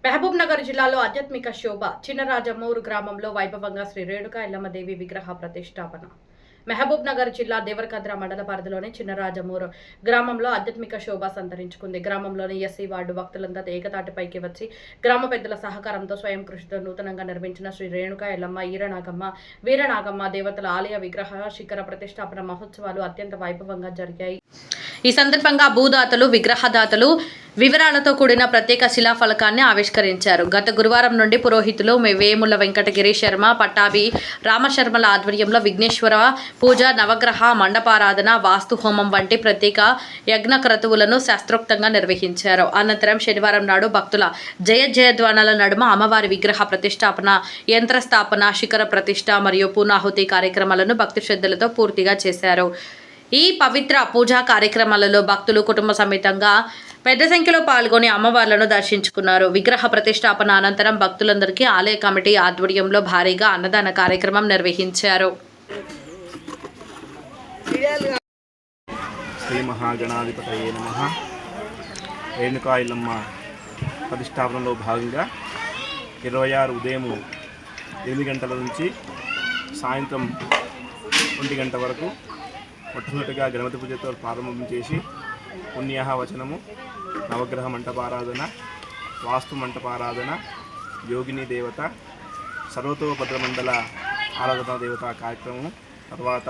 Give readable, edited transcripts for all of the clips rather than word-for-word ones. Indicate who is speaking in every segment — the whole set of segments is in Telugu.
Speaker 1: మహబూబ్ నగర్ జిల్లాలో ఆధ్యాత్మిక శోభ చిన్నరాజమూరు గ్రామంలో వైభవంగా శ్రీ రేణుకా ఎల్లమ్మదేవి విగ్రహ ప్రతిష్టాపన. మహబూబ్ నగర్ జిల్లా దేవరకద్ర మండల పరిధిలోని చిన్నరాజమూరు గ్రామంలో ఆధ్యాత్మిక శోభ సంతరించుకుంది. గ్రామంలోని ఎస్సీ వార్డు భక్తులంతా ఏకతాటిపైకి వచ్చి గ్రామ పెద్దల సహకారంతో స్వయం కృషితో నూతనంగా నిర్మించిన శ్రీ రేణుకా ఎల్లమ్మ, ఈరనాగమ్మ, వీరనాగమ్మ దేవతల ఆలయ విగ్రహ శిఖర ప్రతిష్టాపన మహోత్సవాలు అత్యంత వైభవంగా జరిగాయి. ఈ సందర్భంగా భూదాతలు, విగ్రహదాతలు వివరాలతో కూడిన ప్రత్యేక శిలాఫలకాన్ని ఆవిష్కరించారు. గత గురువారం నుండి పురోహితులు వేముల వెంకటగిరి శర్మ, పట్టాభి రామశర్మల ఆధ్వర్యంలో విఘ్నేశ్వర పూజ, నవగ్రహ మండపారాధన, వాస్తు హోమం వంటి ప్రత్యేక యజ్ఞ క్రతువులను శాస్త్రోక్తంగా నిర్వహించారు. అనంతరం శనివారం నాడు భక్తుల జయధ్వానాల నడుమ అమ్మవారి విగ్రహ ప్రతిష్టాపన, యంత్రస్థాపన, శిఖర ప్రతిష్ట మరియు పూర్ణాహుతి కార్యక్రమాలను భక్తి శ్రద్ధలతో పూర్తిగా చేశారు. ఈ పవిత్ర పూజా కార్యక్రమాలలో భక్తులు కుటుంబ సమేతంగా పెద్ద సంఖ్యలో పాల్గొని అమ్మవార్లను దర్శించుకున్నారు. విగ్రహ ప్రతిష్టాపన అనంతరం భక్తులందరికీ ఆలయ కమిటీ ఆధ్వర్యంలో భారీగా అన్నదాన కార్యక్రమం నిర్వహించారు.
Speaker 2: శ్రీ మహాగణాధిపతయే నమః. రేణుకా ఎల్లమ్మ ప్రతిష్టాపనలో భాగంగా 26 ఉదయం 8 గంటల నుంచి సాయంత్రం 1 గంట వరకు మొట్టమొదటిగా గణపతి పూజతో ప్రారంభం చేసి పుణ్యాహ వచనము, నవగ్రహ మంటపారాధన, వాస్తు మంటపారాధన, యోగిని దేవత, సర్వతోభద్ర మండల ఆరాధనా దేవత కార్యక్రమం, తర్వాత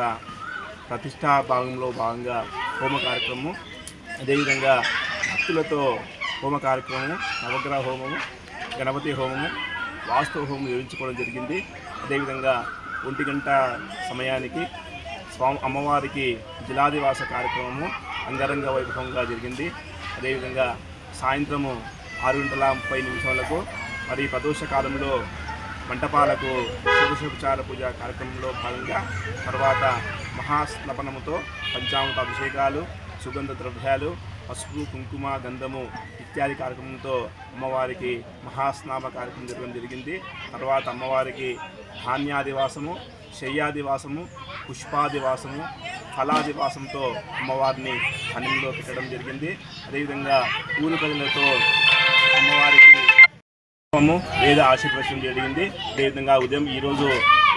Speaker 2: ప్రతిష్టా భాగంలో భాగంగా హోమ కార్యక్రమము, అదేవిధంగా భక్తులతో హోమ కార్యక్రమము, నవగ్రహ హోమము, గణపతి హోమము, వాస్తు హోమం నిర్వహించుకోవడం జరిగింది. అదేవిధంగా 1 గంట సమయానికి అమ్మవారికి జిలాదివాస కార్యక్రమము అంగరంగ వైభవంగా జరిగింది. అదేవిధంగా సాయంత్రము 6:30 మరి ప్రదోష కాలంలో మంటపాలకు షోడశోపచార పూజ కార్యక్రమంలో భాగంగా తర్వాత మహాస్నపనముతో పంచామృత అభిషేకాలు, సుగంధ ద్రవ్యాలు, పసుపు, కుంకుమ, గంధము ఇత్యాది కార్యక్రమంతో అమ్మవారికి మహాస్నామ కార్యక్రమం జరగడం జరిగింది. తర్వాత అమ్మవారికి ధాన్యాదివాసము, శయ్యాదివాసము, పుష్పాదివాసము, ఫలాదివాసంతో అమ్మవారిని హనంలో పెట్టడం జరిగింది. అదేవిధంగా ఊరు ప్రజలతో అమ్మవారికి వేద ఆశీర్వచనం జరిగింది. అదేవిధంగా ఉదయం ఈరోజు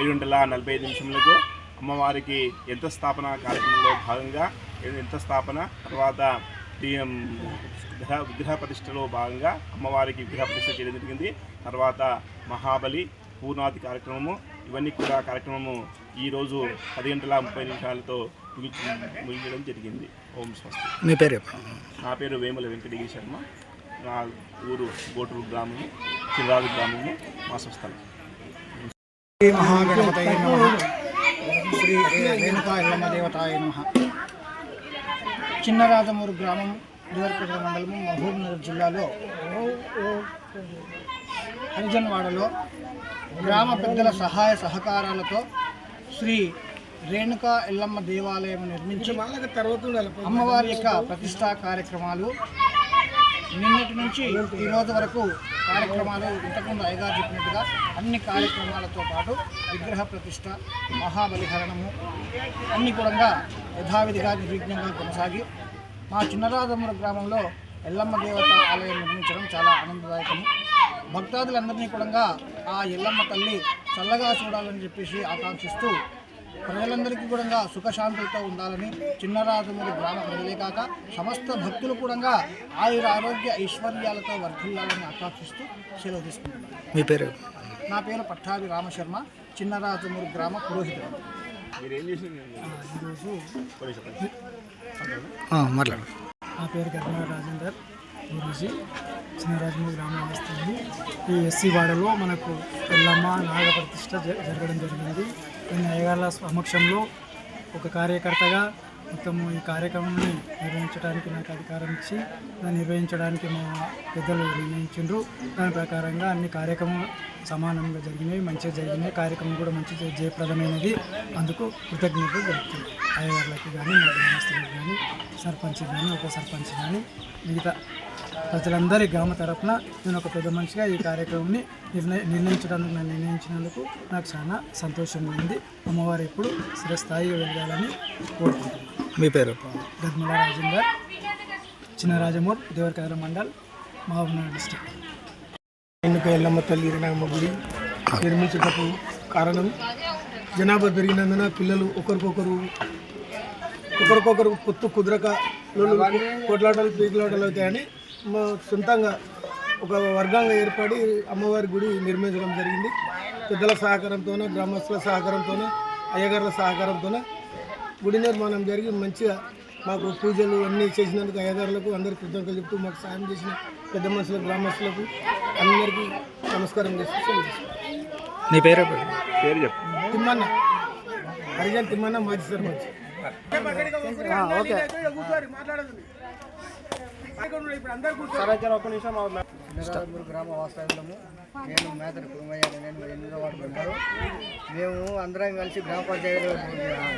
Speaker 2: 7:45 అమ్మవారికి యంత్రస్థాపన కార్యక్రమంలో భాగంగా యంత్రస్థాపన తర్వాత విగ్రహ ప్రతిష్టలో భాగంగా అమ్మవారికి విగ్రహ ప్రతిష్ట చేయడం జరిగింది. తర్వాత మహాబలి పూర్ణాది కార్యక్రమము, ఇవన్నీ కూడా కార్యక్రమము ఈరోజు 10:30 ముగించడం జరిగింది. ఓం స్వస్తి.
Speaker 3: మీ పేరు?
Speaker 2: నా పేరు వేముల వెంకటగిరి శర్మ. నా ఊరు గోటూరు గ్రామము, చిరాజు గ్రామము, మా స్వస్థలం.
Speaker 3: శ్రీ మహాగణపతయే నమః. శ్రీ రేణుకా ఎల్లమ్మ దేవతాయ నమః. చిన్నరాజమూరు గ్రామం, దేవరకద్ర మండలము, మహబూబ్ నగర్ జిల్లాలో హరిజన్వాడలో గ్రామ పెద్దల సహాయ సహకారాలతో శ్రీ రేణుకా ఎల్లమ్మ దేవాలయం నిర్మించి అమ్మవారి యొక్క ప్రతిష్టా కార్యక్రమాలు నిన్నటి నుంచి ఈరోజు వరకు కార్యక్రమాలు ఇంతకుముందు అయ్యగారు చెప్పినట్టుగా అన్ని కార్యక్రమాలతో పాటు విగ్రహ ప్రతిష్ట, మహాబలిహరణము అన్ని కూడా యథావిధిగా నిర్విఘ్నంగా కొనసాగి మా చిన్నరాజమూరు గ్రామంలో ఎల్లమ్మ దేవత ఆలయం నిర్మించడం చాలా ఆనందదాయకము. భక్తాదులందరినీ కూడా ఆ ఎల్లమ్మ తల్లి చల్లగా చూడాలని చెప్పేసి ఆకాంక్షిస్తూ ప్రజలందరికీ కూడా సుఖశాంతులతో ఉండాలని చిన్నరాజమూరు గ్రామ ప్రజలే కాక సమస్త భక్తులు కూడా ఆయుర ఆరోగ్య ఐశ్వర్యాలతో వర్ధిల్లాలని ఆకాంక్షిస్తూ సెలవు తీసుకుంటున్నాను. మీ పేరు?
Speaker 1: నా పేరు పట్టాభి రామశర్మ, చిన్నరాజమూరు గ్రామ పురోహితుడు.
Speaker 3: మాట్లాడు.
Speaker 4: నా పేరు గద్మల రాజేందర్ గురూజీ, చిన్నరాజమూరు గ్రామవాస్తులు. ఈ ఎస్సీ వాడలో మనకు ఎల్లమ్మ నాగ ప్రతిష్ట జరగడం జరిగింది. నేను అయ్యగార్ల సమక్షంలో ఒక కార్యకర్తగా మొత్తము ఈ కార్యక్రమాన్ని నిర్వహించడానికి నాకు అధికారం ఇచ్చి దాన్ని నిర్వహించడానికి మా పెద్దలు నిర్ణయించారు. దాని ప్రకారంగా అన్ని కార్యక్రమం సమానంగా జరిగినాయి, మంచిగా జరిగినాయి. కార్యక్రమం కూడా మంచి జయప్రదమైనది. అందుకు కృతజ్ఞతలు జరుపుతుంది అయ్యగారులకి కానీ, మా గ్రామస్తులకు కానీ, సర్పంచ్ కానీ, ఉప సర్పంచ్ కానీ, మిగతా ప్రజలందరి గ్రామ తరఫున నేను ఒక పెద్ద మనిషిగా ఈ కార్యక్రమాన్ని నిర్ణయించినందుకు నాకు చాలా సంతోషంగా ఉంది. అమ్మవారు ఎప్పుడు స్థిరస్థాయిగా వెలగాలని కోరుకుంటున్నాను.
Speaker 3: మీ పేరు?
Speaker 4: గద్మల రాజేందర్, చిన్నరాజమూర్, దేవరకద్ర మండల్, మహబూబ్ నగర్ డిస్ట్రిక్ట్.
Speaker 5: రేణుకా ఎల్లమ్మ తల్లి రేణమ్మ గుడి నిర్మించేటప్పుడు కారణం జనాభా పెరిగినందున పిల్లలు ఒకరికొకరు పొత్తు కుదరక కొట్లాటలు పీకులాటలు అవుతాయని మా సొంతంగా ఒక వర్గంగా ఏర్పడి అమ్మవారి గుడి నిర్మించడం జరిగింది. పెద్దల సహకారంతోన, గ్రామస్తుల సహకారంతోన, అయ్యగారుల సహకారంతోన గుడి నిర్మాణం జరిగి మంచిగా మాకు పూజలు అన్నీ చేసినందుకు అయ్యగారులకు అందరికీ కృతజ్ఞతలు చెప్తూ మాకు సాయం చేసిన పెద్ద మనుషులకు, గ్రామస్తులకు అందరికీ నమస్కారం చేస్తూ
Speaker 4: నీ పేరు
Speaker 2: పేరు చెప్పు.
Speaker 5: తిమ్మన్న హరిజన్ తిమ్మన్న మాజీ సర్పంచ్.
Speaker 3: చిన్నరాజమూరు గ్రామ వాస్తవ్యము. నేను మేతని కురుమయ్య, నేను 8వ వార్డు మెంబరు. మేము అందరం కలిసి గ్రామ పంచాయతీలో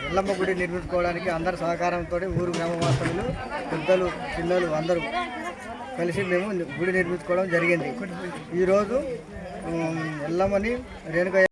Speaker 3: ఎల్లమ్మ గుడి నిర్మించుకోవడానికి అందరి సహకారంతో ఊరు గ్రామ వాస్తవ్యులు, పెద్దలు, చిన్నలు అందరూ కలిసి మేము గుడి నిర్మించుకోవడం జరిగింది. ఈరోజు ఎల్లమ్మని రేణుకా